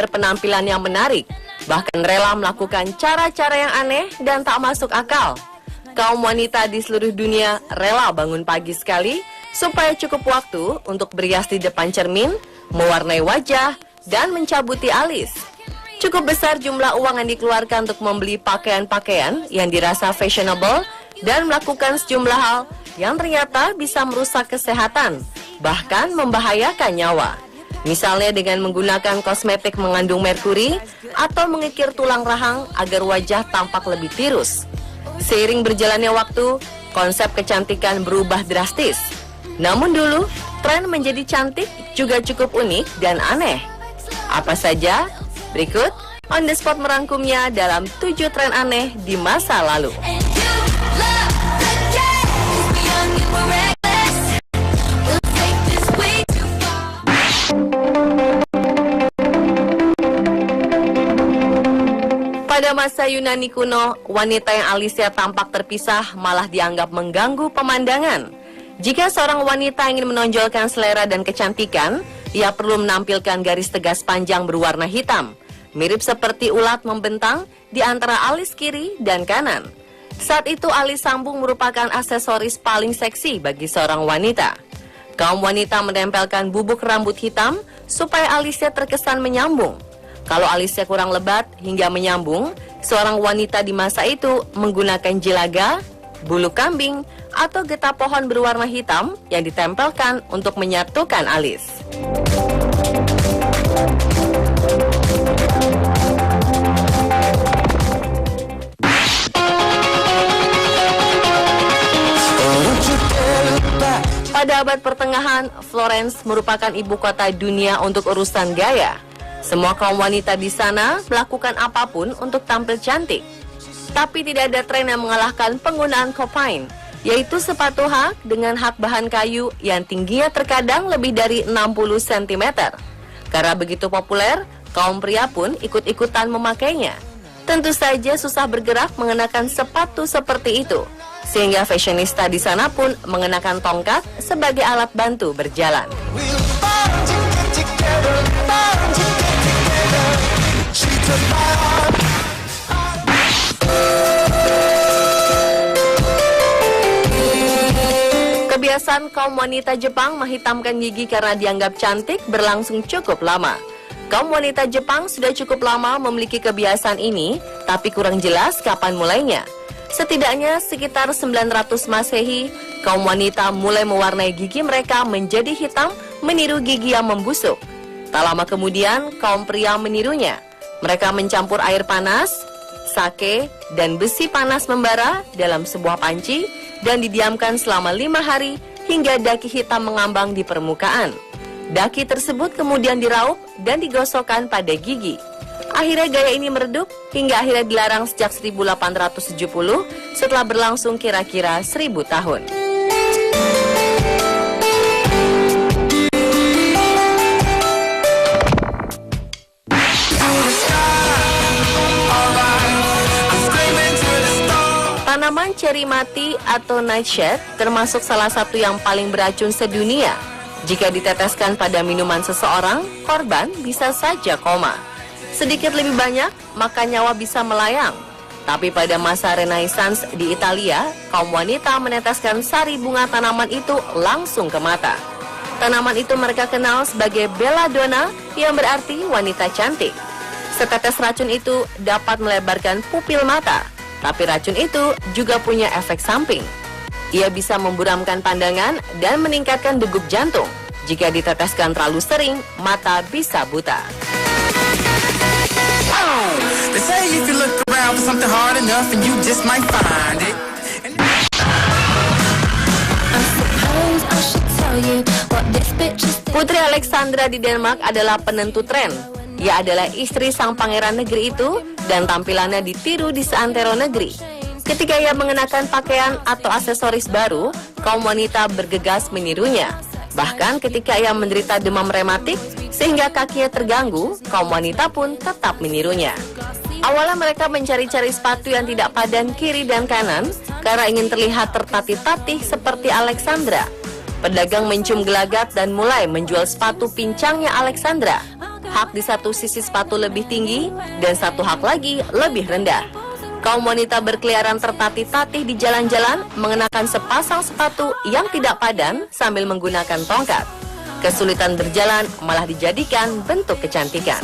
penampilan yang menarik, bahkan rela melakukan cara-cara yang aneh dan tak masuk akal. Kaum wanita di seluruh dunia rela bangun pagi sekali supaya cukup waktu untuk berias di depan cermin, mewarnai wajah, dan mencabuti alis. Cukup besar jumlah uang yang dikeluarkan untuk membeli pakaian-pakaian yang dirasa fashionable dan melakukan sejumlah hal yang ternyata bisa merusak kesehatan, bahkan membahayakan nyawa. Misalnya dengan menggunakan kosmetik mengandung merkuri atau mengikir tulang rahang agar wajah tampak lebih tirus. Seiring berjalannya waktu, konsep kecantikan berubah drastis. Namun dulu, tren menjadi cantik juga cukup unik dan aneh. Apa saja? Berikut On The Spot merangkumnya dalam 7 tren aneh di masa lalu. Pada masa Yunani kuno, wanita yang alisnya tampak terpisah malah dianggap mengganggu pemandangan. Jika seorang wanita ingin menonjolkan selera dan kecantikan, ia perlu menampilkan garis tegas panjang berwarna hitam, mirip seperti ulat membentang di antara alis kiri dan kanan. Saat itu alis sambung merupakan aksesoris paling seksi bagi seorang wanita. Kaum wanita menempelkan bubuk rambut hitam supaya alisnya terkesan menyambung. Kalau alisnya kurang lebat hingga menyambung, seorang wanita di masa itu menggunakan jelaga, bulu kambing, atau getah pohon berwarna hitam yang ditempelkan untuk menyatukan alis. Pada abad pertengahan, Florence merupakan ibu kota dunia untuk urusan gaya. Semua kaum wanita di sana melakukan apapun untuk tampil cantik. Tapi tidak ada tren yang mengalahkan penggunaan kopain, yaitu sepatu hak dengan hak bahan kayu yang tingginya terkadang lebih dari 60 cm. Karena begitu populer, kaum pria pun ikut-ikutan memakainya. Tentu saja susah bergerak mengenakan sepatu seperti itu, sehingga fashionista di sana pun mengenakan tongkat sebagai alat bantu berjalan. Kebiasaan kaum wanita Jepang menghitamkan gigi karena dianggap cantik berlangsung cukup lama. Kaum wanita Jepang sudah cukup lama memiliki kebiasaan ini, tapi kurang jelas kapan mulainya. Setidaknya sekitar 900 Masehi, kaum wanita mulai mewarnai gigi mereka menjadi hitam meniru gigi yang membusuk. Tak lama kemudian, kaum pria menirunya. Mereka mencampur air panas, sake, dan besi panas membara dalam sebuah panci dan didiamkan selama 5 hari hingga daki hitam mengambang di permukaan. Daki tersebut kemudian diraup dan digosokkan pada gigi. Akhirnya gaya ini meredup hingga akhirnya dilarang sejak 1870 setelah berlangsung kira-kira 1000 tahun. Tanaman ceri mati atau nightshade termasuk salah satu yang paling beracun sedunia. Jika diteteskan pada minuman seseorang, korban bisa saja koma. Sedikit lebih banyak, maka nyawa bisa melayang. Tapi pada masa Renaissance di Italia, kaum wanita meneteskan sari bunga tanaman itu langsung ke mata. Tanaman itu mereka kenal sebagai belladonna, yang berarti wanita cantik. Setetes racun itu dapat melebarkan pupil mata, tapi racun itu juga punya efek samping. Ia bisa memburamkan pandangan dan meningkatkan degup jantung. Jika diteteskan terlalu sering, mata bisa buta. Putri Alexandra di Denmark adalah penentu tren. Ia adalah istri sang pangeran negeri itu dan tampilannya ditiru di seantero negeri. Ketika ia mengenakan pakaian atau aksesoris baru, kaum wanita bergegas menirunya. Bahkan ketika ia menderita demam rematik sehingga kakinya terganggu, kaum wanita pun tetap menirunya. Awalnya mereka mencari-cari sepatu yang tidak padan kiri dan kanan karena ingin terlihat tertatih-tatih seperti Alexandra. Pedagang mencium gelagat dan mulai menjual sepatu pincangnya Alexandra. hak di satu sisi sepatu lebih tinggi dan satu hak lagi lebih rendah. Kaum wanita berkeliaran tertatih-tatih di jalan-jalan mengenakan sepasang sepatu yang tidak padan sambil menggunakan tongkat. Kesulitan berjalan malah dijadikan bentuk kecantikan.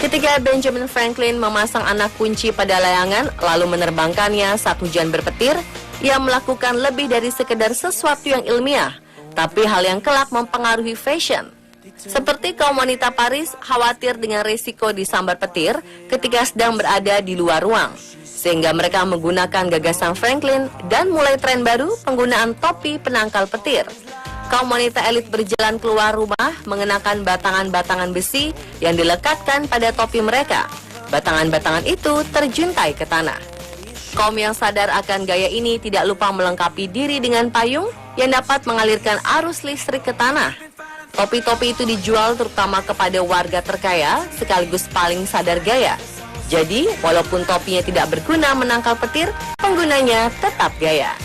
Ketika Benjamin Franklin memasang anak kunci pada layangan lalu menerbangkannya saat hujan berpetir, ia melakukan lebih dari sekedar sesuatu yang ilmiah, tapi hal yang kelak mempengaruhi fashion. Seperti kaum wanita Paris khawatir dengan risiko disambar petir ketika sedang berada di luar ruang, sehingga mereka menggunakan gagasan Franklin dan mulai tren baru penggunaan topi penangkal petir. Kaum wanita elit berjalan keluar rumah mengenakan batangan-batangan besi yang dilekatkan pada topi mereka. Batangan-batangan itu terjuntai ke tanah. Kaum yang sadar akan gaya ini tidak lupa melengkapi diri dengan payung yang dapat mengalirkan arus listrik ke tanah. Topi-topi itu dijual terutama kepada warga terkaya sekaligus paling sadar gaya. Jadi, walaupun topinya tidak berguna menangkal petir, penggunanya tetap gaya.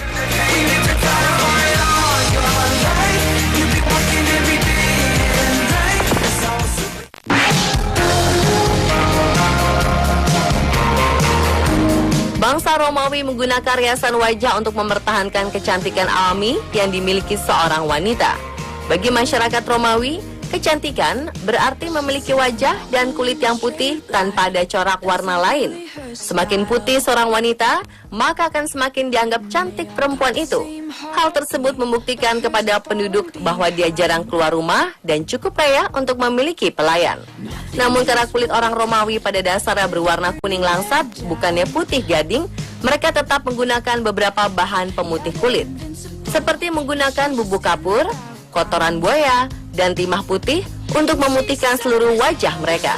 Bangsa Romawi menggunakan riasan wajah untuk mempertahankan kecantikan alami yang dimiliki seorang wanita. Bagi masyarakat Romawi, kecantikan berarti memiliki wajah dan kulit yang putih tanpa ada corak warna lain. Semakin putih seorang wanita, maka akan semakin dianggap cantik perempuan itu. Hal tersebut membuktikan kepada penduduk bahwa dia jarang keluar rumah dan cukup kaya untuk memiliki pelayan. Namun karena kulit orang Romawi pada dasarnya berwarna kuning langsat, bukannya putih gading, mereka tetap menggunakan beberapa bahan pemutih kulit. Seperti menggunakan bubuk kapur, kotoran buaya, dan timah putih untuk memutihkan seluruh wajah mereka.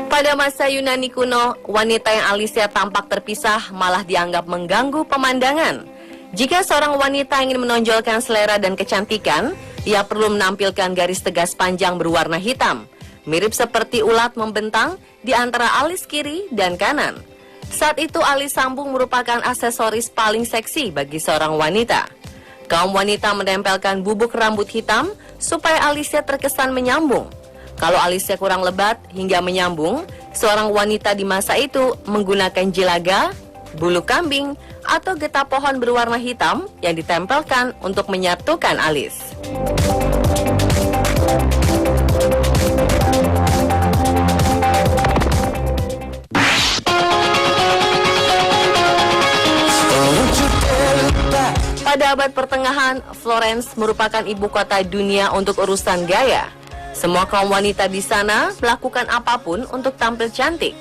Pada masa Yunani kuno, wanita yang alisnya tampak terpisah malah dianggap mengganggu pemandangan. Jika seorang wanita ingin menonjolkan selera dan kecantikan, ia perlu menampilkan garis tegas panjang berwarna hitam, mirip seperti ulat membentang di antara alis kiri dan kanan. Saat itu alis sambung merupakan aksesoris paling seksi bagi seorang wanita. Kaum wanita menempelkan bubuk rambut hitam supaya alisnya terkesan menyambung. Kalau alisnya kurang lebat hingga menyambung, seorang wanita di masa itu menggunakan jelaga, bulu kambing, atau getah pohon berwarna hitam yang ditempelkan untuk menyatukan alis. Pada abad pertengahan, Florence merupakan ibu kota dunia untuk urusan gaya. Semua kaum wanita di sana melakukan apapun untuk tampil cantik.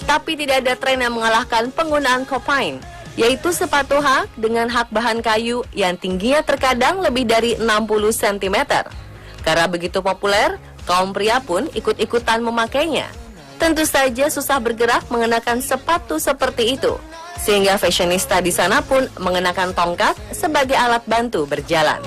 Tapi tidak ada tren yang mengalahkan penggunaan kopain, yaitu sepatu hak dengan hak bahan kayu yang tingginya terkadang lebih dari 60 cm. Karena begitu populer, kaum pria pun ikut-ikutan memakainya. Tentu saja susah bergerak mengenakan sepatu seperti itu, sehingga fashionista di sana pun mengenakan tongkat sebagai alat bantu berjalan.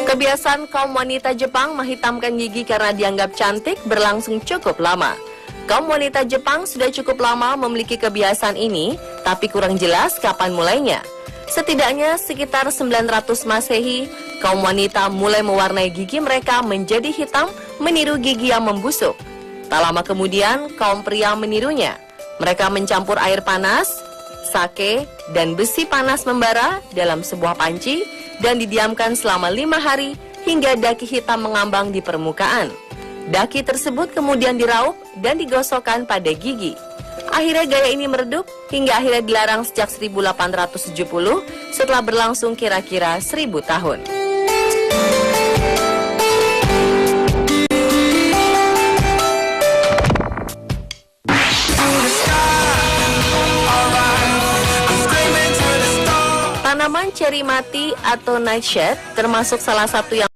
Kebiasaan kaum wanita Jepang menghitamkan gigi karena dianggap cantik berlangsung cukup lama. Kaum wanita Jepang sudah cukup lama memiliki kebiasaan ini, tapi kurang jelas kapan mulainya. Setidaknya sekitar 900 Masehi, kaum wanita mulai mewarnai gigi mereka menjadi hitam meniru gigi yang membusuk. Tak lama kemudian, kaum pria menirunya. Mereka mencampur air panas, sake, dan besi panas membara dalam sebuah panci dan didiamkan selama 5 hari hingga daki hitam mengambang di permukaan. Daki tersebut kemudian diraup dan digosokkan pada gigi. Akhirnya gaya ini meredup hingga akhirnya dilarang sejak 1870 setelah berlangsung kira-kira 1000 tahun. Tanaman cherry mati atau nightshade termasuk salah satu yang